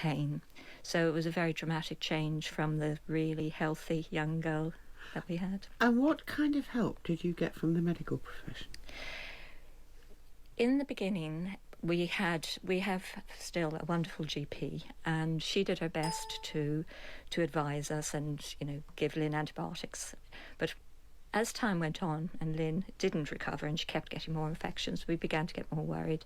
pain. So it was a very dramatic change from the really healthy young girl that we had. And what kind of help did you get from the medical profession? In the beginning, we have still a wonderful GP, and she did her best to advise us and, give Lynn antibiotics. But as time went on and Lynn didn't recover and she kept getting more infections, we began to get more worried.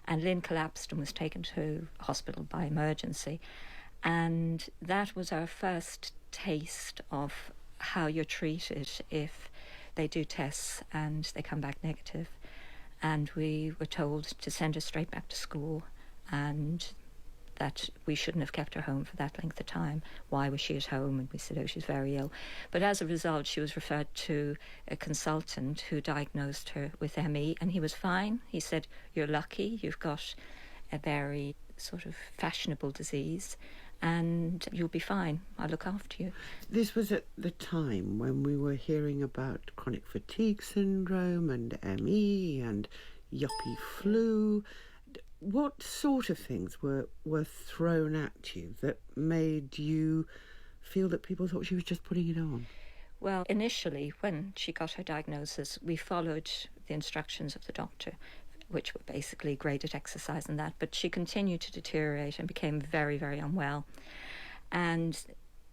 And Lynn collapsed and was taken to hospital by emergency. And that was our first taste of how you're treated if they do tests and they come back negative. And we were told to send her straight back to school and that we shouldn't have kept her home for that length of time. Why was she at home? And we said, oh, she's very ill. But as a result, she was referred to a consultant who diagnosed her with ME, and he was fine. He said, you're lucky, you've got a very sort of fashionable disease, and you'll be fine. I'll look after you. This was at the time when we were hearing about chronic fatigue syndrome and ME and yuppie flu. What sort of things were thrown at you that made you feel that people thought she was just putting it on? Well, initially, when she got her diagnosis, we followed the instructions of the doctor, which were basically graded exercise and that, but she continued to deteriorate and became very, very unwell. And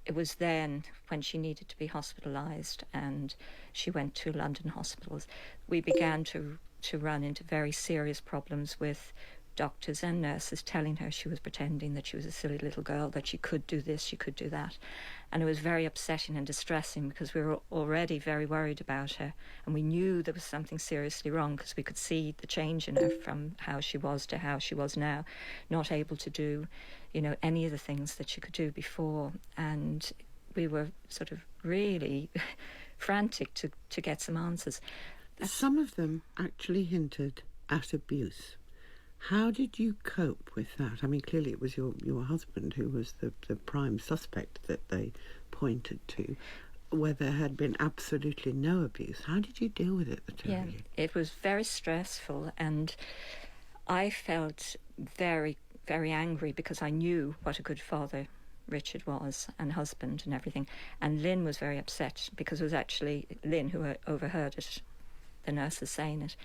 it was then, when she needed to be hospitalised and she went to London hospitals, we began to run into very serious problems with doctors and nurses telling her she was pretending that she was a silly little girl, that she could do this, she could do that. And it was very upsetting and distressing because we were already very worried about her, and we knew there was something seriously wrong because we could see the change in her from how she was to how she was now, not able to do, any of the things that she could do before. And we were sort of really frantic to get some answers. Some of them actually hinted at abuse. How did you cope with that? I mean, clearly it was your husband who was the prime suspect that they pointed to, where there had been absolutely no abuse. How did you deal with it, the two of you? It was very stressful, and I felt very, very angry because I knew what a good father Richard was, and husband and everything. And Lynn was very upset because it was actually Lynn who overheard it, the nurses saying it.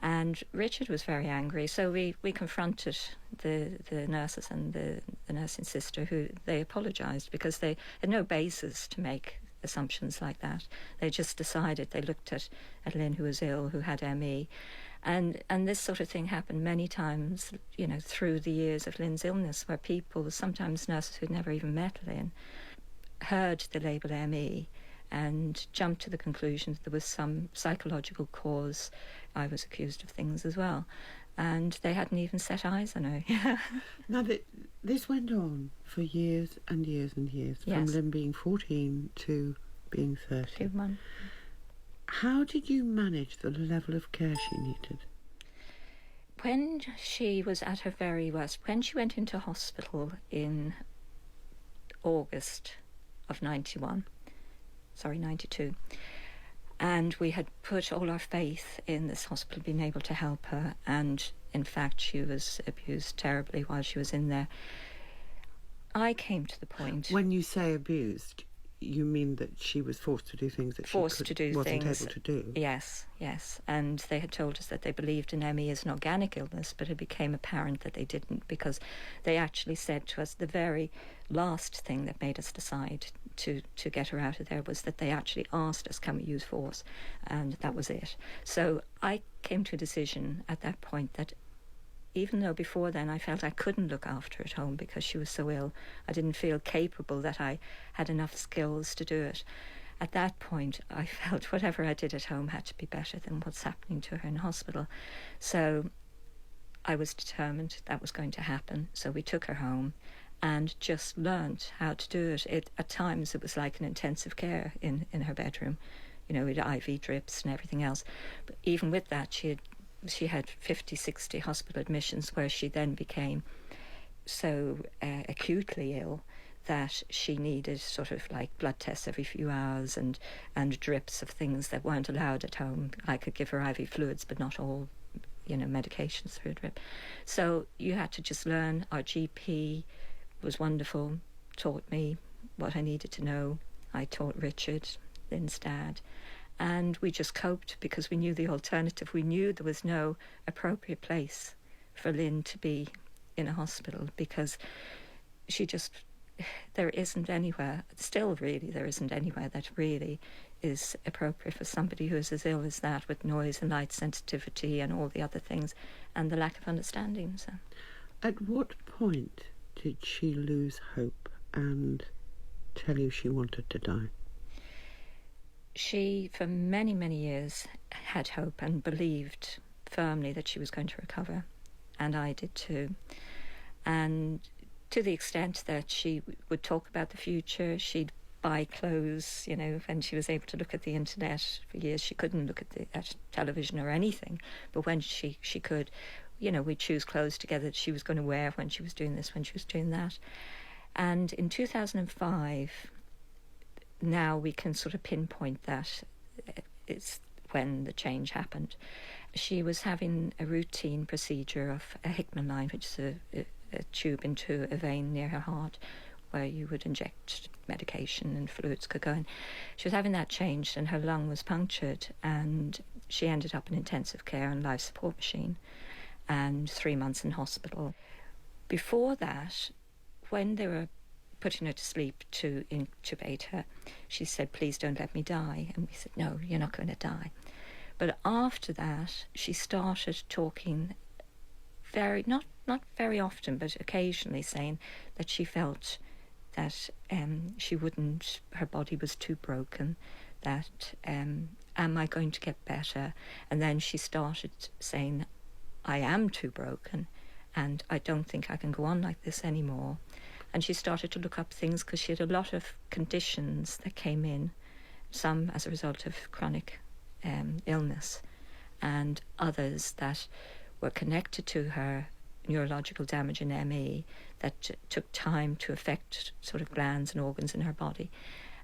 And Richard was very angry, so we confronted the nurses and the nursing sister, who they apologised because they had no basis to make assumptions like that. They just decided, they looked at Lynn, who was ill, who had ME, and this sort of thing happened many times, through the years of Lynn's illness, where people, sometimes nurses who'd never even met Lynn, heard the label ME and jumped to the conclusion that there was some psychological cause. I was accused of things as well, and they hadn't even set eyes on her. Now, this went on for years and years and years, yes. From Lynn being 14 to being 30. 21. How did you manage the level of care she needed? When she was at her very worst, when she went into hospital in August of 92, and we had put all our faith in this hospital being able to help her, and in fact she was abused terribly while she was in there. I came to the point... When you say abused, you mean that she was forced to do things that wasn't able to do? Yes. And they had told us that they believed in ME as an organic illness, but it became apparent that they didn't, because they actually said to us, the very last thing that made us decide to get her out of there was that they actually asked us, can we use force? And that was it. So I came to a decision at that point that even though before then I felt I couldn't look after her at home because she was so ill, I didn't feel capable, that I had enough skills to do it. At that point, I felt whatever I did at home had to be better than what's happening to her in hospital. So I was determined that was going to happen. So we took her home and just learned how to do it. At times, it was like an intensive care in her bedroom, with IV drips and everything else. But even with that, she had 50, 60 hospital admissions, where she then became so acutely ill that she needed sort of like blood tests every few hours and drips of things that weren't allowed at home. I could give her IV fluids, but not all, medications through a drip. So you had to just learn. Our GP was wonderful, taught me what I needed to know. I taught Richard, Lynn's dad, and we just coped because we knew the alternative. We knew there was no appropriate place for Lynn to be in a hospital because there isn't anywhere, still really, there isn't anywhere that really is appropriate for somebody who is as ill as that, with noise and light sensitivity and all the other things, and the lack of understanding. So. At what point did she lose hope and tell you she wanted to die? She, for many, many years, had hope and believed firmly that she was going to recover, and I did too. And to the extent that she would talk about the future, she'd buy clothes, when she was able to look at the internet. For years she couldn't look at television or anything, but when she could, we'd choose clothes together that she was going to wear when she was doing this, when she was doing that. And in 2005, now we can sort of pinpoint that it's when the change happened. She was having a routine procedure of a Hickman line, which is a tube into a vein near her heart where you would inject medication and fluids could go in. She was having that changed and her lung was punctured, and she ended up in intensive care and life support machine and 3 months in hospital. Before that, when they were putting her to sleep to intubate her, she said, "Please don't let me die." And we said, "No, you're not going to die." But after that, she started talking not very often, but occasionally, saying that she felt that her body was too broken, that am I going to get better? And then she started saying, "I am too broken and I don't think I can go on like this anymore." And she started to look up things because she had a lot of conditions that came in, some as a result of chronic illness, and others that were connected to her neurological damage in ME that took time to affect sort of glands and organs in her body.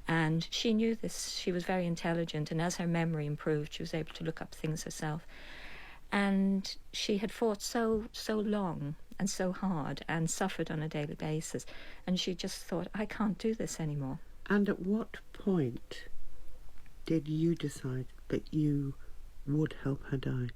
And she knew this. She was very intelligent, and as her memory improved, she was able to look up things herself. And she had fought so long and so hard and suffered on a daily basis, and she just thought, I can't do this anymore. And at what point did you decide that you would help her die?